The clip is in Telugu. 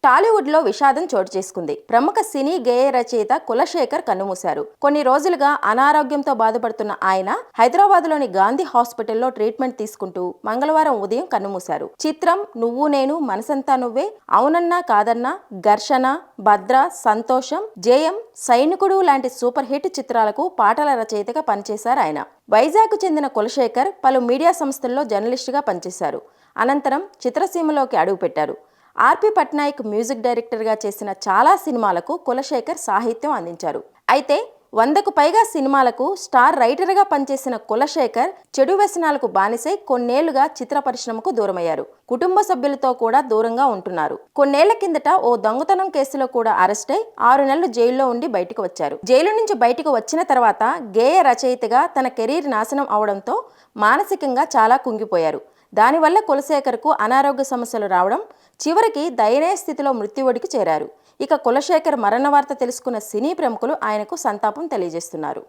టాలీవుడ్లో విషాదం చోటు చేసుకుంది. ప్రముఖ సినీ గేయ రచయిత కులశేఖర్ కన్నుమూశారు. కొన్ని రోజులుగా అనారోగ్యంతో బాధపడుతున్న ఆయన హైదరాబాద్లోని గాంధీ హాస్పిటల్లో ట్రీట్మెంట్ తీసుకుంటూ మంగళవారం ఉదయం కన్నుమూశారు. చిత్రం, నువ్వు నేను, మనసంతా నువ్వే, అవునన్నా కాదన్నా, ఘర్షణ, భద్ర, సంతోషం, జయం, సైనికుడు లాంటి సూపర్ హిట్ చిత్రాలకు పాటల రచయితగా పనిచేశారు ఆయన. వైజాగ్కు చెందిన కులశేఖర్ పలు మీడియా సంస్థల్లో జర్నలిస్టుగా పనిచేశారు. అనంతరం చిత్రసీమలోకి అడుగుపెట్టారు. ఆర్పి పట్నాయక్ మ్యూజిక్ డైరెక్టర్గా చేసిన చాలా సినిమాలకు కులశేఖర్ సాహిత్యం అందించారు. అయితే 100కు పైగా సినిమాలకు స్టార్ రైటర్గా పనిచేసిన కులశేఖర్ చెడు వ్యసనాలకు బానిసై కొన్నేళ్లుగా చిత్ర పరిశ్రమకు దూరమయ్యారు. కుటుంబ సభ్యులతో కూడా దూరంగా ఉంటున్నారు. కొన్నేళ్ల కిందట ఓ దొంగతనం కేసులో కూడా అరెస్టై 6 నెలలు జైల్లో ఉండి బయటకు వచ్చారు. జైలు నుంచి బయటకు వచ్చిన తర్వాత గేయ రచయితగా తన కెరీర్ నాశనం అవడంతో మానసికంగా చాలా కుంగిపోయారు. దానివల్ల కులశేఖర్కు అనారోగ్య సమస్యలు రావడం, చివరికి దయనీయ స్థితిలో మృత్యువడికి చేరారు. ఇక కులశేఖర్ మరణ వార్త తెలుసుకున్న సినీ ప్రముఖులు ఆయనకు సంతాపం తెలియజేస్తున్నారు.